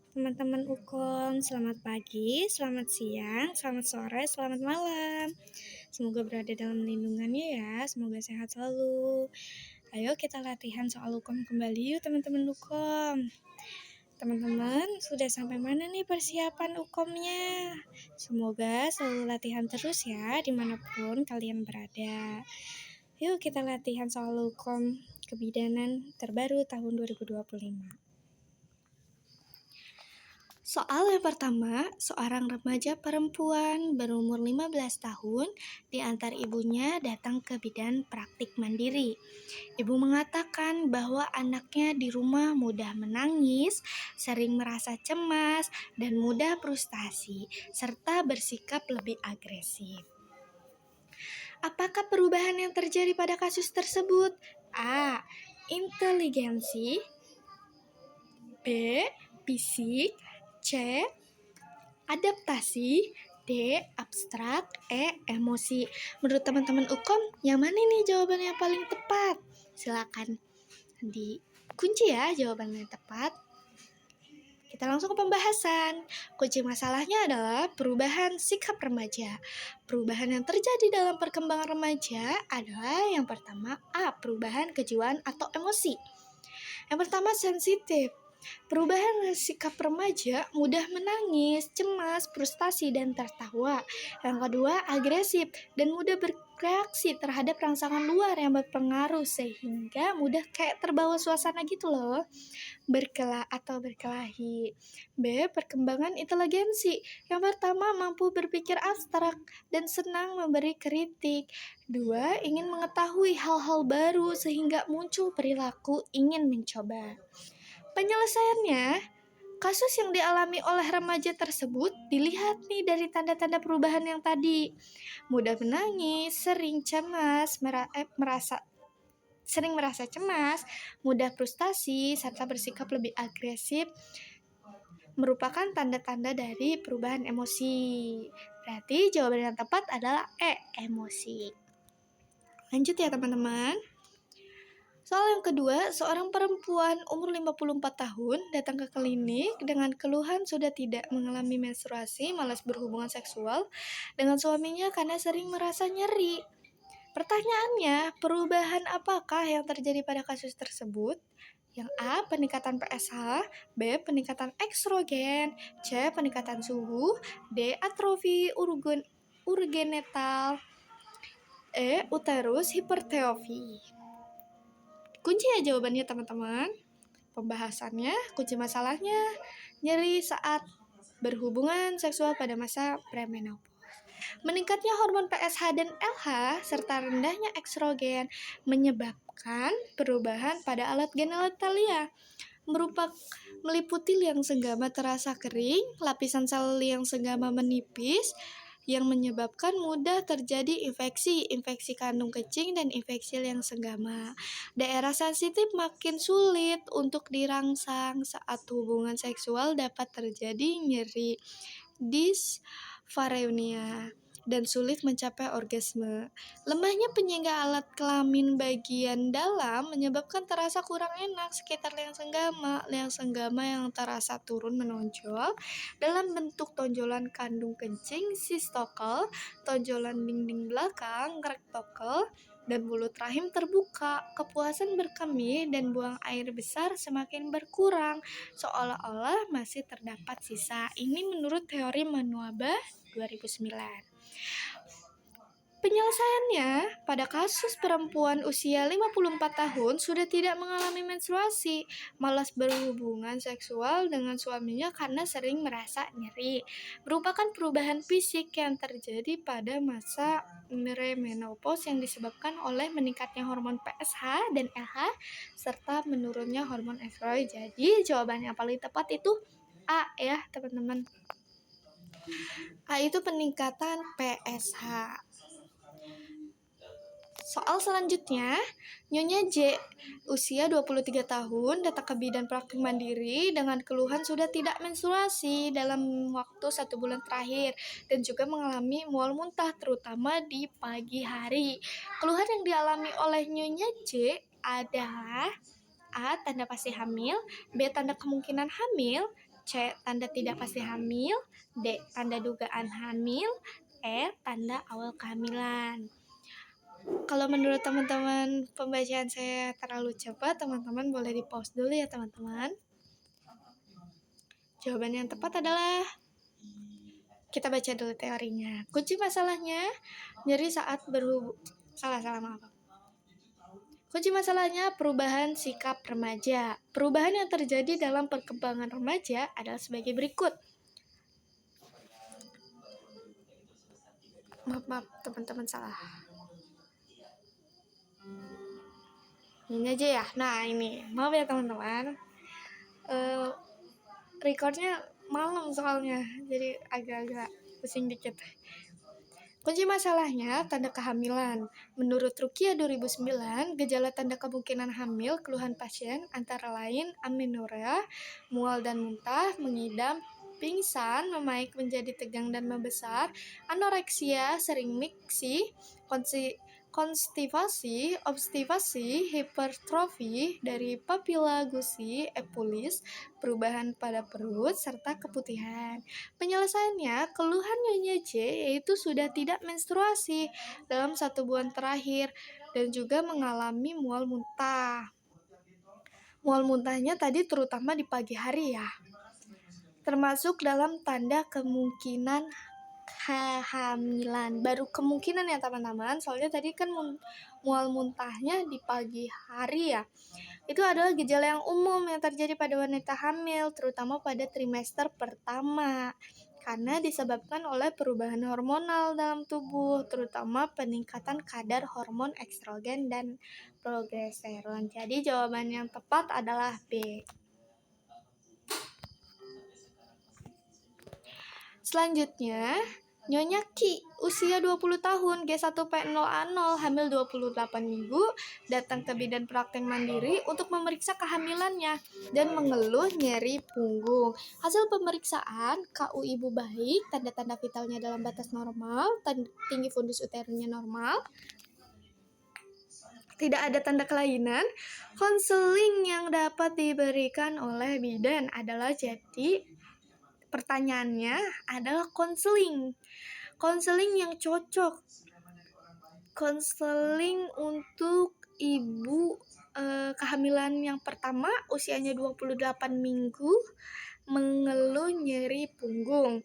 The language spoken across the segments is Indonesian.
Teman-teman Ukom, selamat pagi, selamat siang, selamat sore, selamat malam. Semoga berada dalam lindungannya ya, semoga sehat selalu. Ayo kita latihan soal Ukom kembali yuk teman-teman Ukom. Teman-teman, sudah sampai mana nih persiapan Ukomnya? Semoga selalu latihan terus ya, dimanapun kalian berada. Yuk kita latihan soal Ukom kebidanan terbaru tahun 2025. Soal yang pertama, seorang remaja perempuan berumur 15 tahun diantar ibunya datang ke bidan praktik mandiri. Ibu mengatakan bahwa anaknya di rumah mudah menangis, sering merasa cemas, dan mudah frustasi, serta bersikap lebih agresif. Apakah perubahan yang terjadi pada kasus tersebut? A. Inteligensi. B. Fisik. C. Adaptasi. D. Abstrak. E. Emosi. Menurut teman-teman Ukom, yang mana nih jawaban yang paling tepat? Silakan dikunci ya jawaban yang tepat. Kita langsung ke pembahasan. Kunci masalahnya adalah perubahan sikap remaja. Perubahan yang terjadi dalam perkembangan remaja adalah yang pertama A. Perubahan kejiwaan atau emosi. Yang pertama sensitif. Perubahan sikap remaja mudah menangis, cemas, frustasi, dan tertawa. Yang kedua, agresif dan mudah bereaksi terhadap rangsangan luar yang berpengaruh sehingga mudah kayak terbawa suasana gitu loh. Berkelahi. B. Perkembangan inteligensi. Yang pertama, mampu berpikir abstrak dan senang memberi kritik. Dua, ingin mengetahui hal-hal baru sehingga muncul perilaku ingin mencoba. Penyelesaiannya, kasus yang dialami oleh remaja tersebut dilihat nih dari tanda-tanda perubahan yang tadi. Mudah menangis, sering merasa cemas, mudah frustasi, serta bersikap lebih agresif merupakan tanda-tanda dari perubahan emosi. Berarti jawaban yang tepat adalah E, emosi. Lanjut ya teman-teman. Soal yang kedua, seorang perempuan umur 54 tahun datang ke klinik dengan keluhan sudah tidak mengalami menstruasi, malas berhubungan seksual dengan suaminya karena sering merasa nyeri. Pertanyaannya, perubahan apakah yang terjadi pada kasus tersebut? Yang A, peningkatan PSH, B, peningkatan estrogen, C, peningkatan suhu, D, atrofi urogenital, E, uterus hipertrofi. Kunci ya jawabannya teman-teman. Pembahasannya, kunci masalahnya, nyeri saat berhubungan seksual pada masa premenopause. Meningkatnya hormon PSH dan LH serta rendahnya estrogen menyebabkan perubahan pada alat genitalia. Meliputi liang senggama terasa kering, lapisan sel liang senggama menipis, yang menyebabkan mudah terjadi infeksi kandung kecing dan infeksi liang senggama. Daerah sensitif makin sulit untuk dirangsang saat hubungan seksual, dapat terjadi nyeri, dispareunia, dan sulit mencapai orgasme. Lemahnya penyangga alat kelamin bagian dalam menyebabkan terasa kurang enak sekitar liang senggama yang terasa turun menonjol dalam bentuk tonjolan kandung kencing, sistokel, tonjolan dinding belakang, rektokel, dan mulut rahim terbuka. Kepuasan berkemih dan buang air besar semakin berkurang, seolah-olah masih terdapat sisa. Ini menurut teori Manuaba 2009. Penyelesaiannya, pada kasus perempuan usia 54 tahun sudah tidak mengalami menstruasi, malas berhubungan seksual dengan suaminya karena sering merasa nyeri, merupakan perubahan fisik yang terjadi pada masa premenopause yang disebabkan oleh meningkatnya hormon PSH dan LH serta menurunnya hormon estrogen. Jadi jawaban yang paling tepat itu A ya teman-teman. A itu peningkatan PSH. Soal selanjutnya, Nyonya J, usia 23 tahun, datang ke bidan praktik mandiri dengan keluhan sudah tidak menstruasi dalam waktu 1 bulan terakhir dan juga mengalami mual muntah terutama di pagi hari. Keluhan yang dialami oleh Nyonya J adalah A. Tanda pasti hamil, B. Tanda kemungkinan hamil, C. Tanda tidak pasti hamil. D. Tanda dugaan hamil. E. Tanda awal kehamilan. Kalau menurut teman-teman pembacaan saya terlalu cepat, teman-teman boleh di pause dulu ya teman-teman. Jawaban yang tepat adalah, kita baca dulu teorinya. Kunci masalahnya nyeri saat maaf. Kunci masalahnya perubahan sikap remaja. Perubahan yang terjadi dalam perkembangan remaja adalah sebagai berikut. Maaf, teman-teman salah. Ini aja ya. Nah, ini. Maaf ya teman-teman. Recordnya malam soalnya, jadi agak-agak pusing dikit. Kunci masalahnya tanda kehamilan. Menurut Rukia 2009, gejala tanda kemungkinan hamil keluhan pasien antara lain amenorrea, mual dan muntah, mengidam, pingsan, memaik menjadi tegang dan membesar, anoreksia, sering miksi, konstipasi, obstipasi, hipertrofi dari papila gusi, epulis, perubahan pada perut, serta keputihan. Penyelesaiannya, keluhan Nyonya J yaitu sudah tidak menstruasi dalam 1 bulan terakhir dan juga mengalami mual muntah. Mual muntahnya tadi terutama di pagi hari ya, termasuk dalam tanda kemungkinan kehamilan. Baru kemungkinan ya teman-teman, soalnya tadi kan mual muntahnya di pagi hari ya. Itu adalah gejala yang umum yang terjadi pada wanita hamil, terutama pada trimester pertama, karena disebabkan oleh perubahan hormonal dalam tubuh, terutama peningkatan kadar hormon estrogen dan progesteron. Jadi jawaban yang tepat adalah B. Selanjutnya, Nyonya Ki, usia 20 tahun, G1P0A0, hamil 28 minggu, datang ke bidan praktek mandiri untuk memeriksa kehamilannya dan mengeluh nyeri punggung. Hasil pemeriksaan, KU ibu baik, tanda-tanda vitalnya dalam batas normal, tinggi fundus uterusnya normal, tidak ada tanda kelainan. Konseling yang dapat diberikan oleh bidan adalah, jadi pertanyaannya adalah konseling yang cocok. Konseling untuk ibu kehamilan yang pertama, usianya 28 minggu, mengeluh nyeri punggung.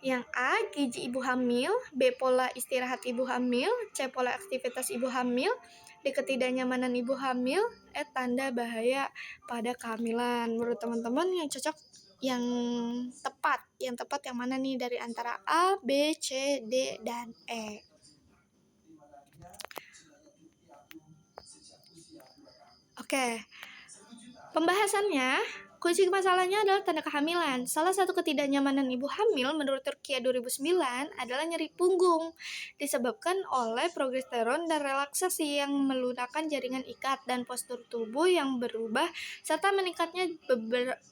Yang A, gizi ibu hamil, B, pola istirahat ibu hamil, C, pola aktivitas ibu hamil, D, ketidaknyamanan ibu hamil, E, tanda bahaya pada kehamilan. Menurut teman-teman yang cocok, yang tepat yang mana nih dari antara A, B, C, D, dan E? Oke. Pembahasannya, kunci masalahnya adalah tanda kehamilan. Salah satu ketidaknyamanan ibu hamil menurut Turkiya 2009 adalah nyeri punggung, disebabkan oleh progesteron dan relaksasi yang melunakkan jaringan ikat dan postur tubuh yang berubah, serta meningkatnya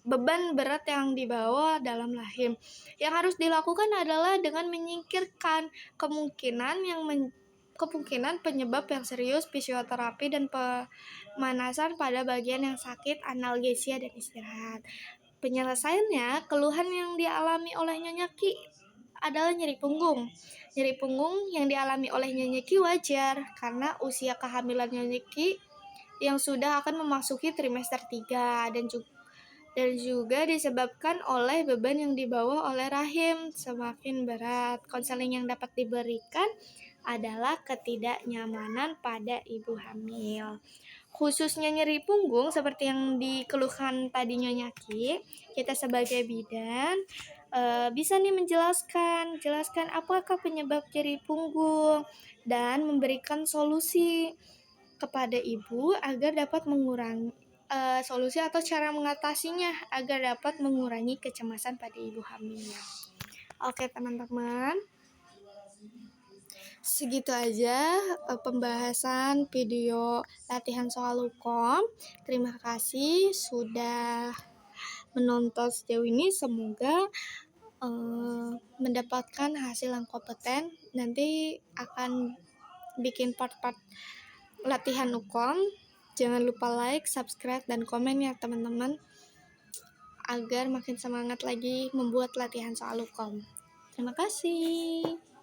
beban berat yang dibawa dalam rahim. Yang harus dilakukan adalah dengan menyingkirkan kemungkinan penyebab yang serius, fisioterapi dan pemanasan pada bagian yang sakit, analgesia dan istirahat. Penyelesaiannya, keluhan yang dialami oleh Nyonya Ki adalah nyeri punggung. Nyeri punggung yang dialami oleh Nyonya Ki wajar karena usia kehamilan Nyonya Ki yang sudah akan memasuki trimester 3 dan juga disebabkan oleh beban yang dibawa oleh rahim semakin berat. Konseling yang dapat diberikan adalah ketidaknyamanan pada ibu hamil. Khususnya nyeri punggung seperti yang dikeluhkan tadi Nyonya Ki, kita sebagai bidan bisa nih jelaskan apakah penyebab nyeri punggung dan memberikan solusi kepada ibu agar dapat mengurangi solusi atau cara mengatasinya agar dapat mengurangi kecemasan pada ibu hamil. Oke teman-teman, segitu aja pembahasan video latihan soal hukum. Terima kasih sudah menonton sejauh ini. Semoga mendapatkan hasil yang kompeten. Nanti akan bikin part-part latihan hukum. Jangan lupa like, subscribe, dan komen ya teman-teman. agar makin semangat lagi membuat latihan soal hukum. Terima kasih.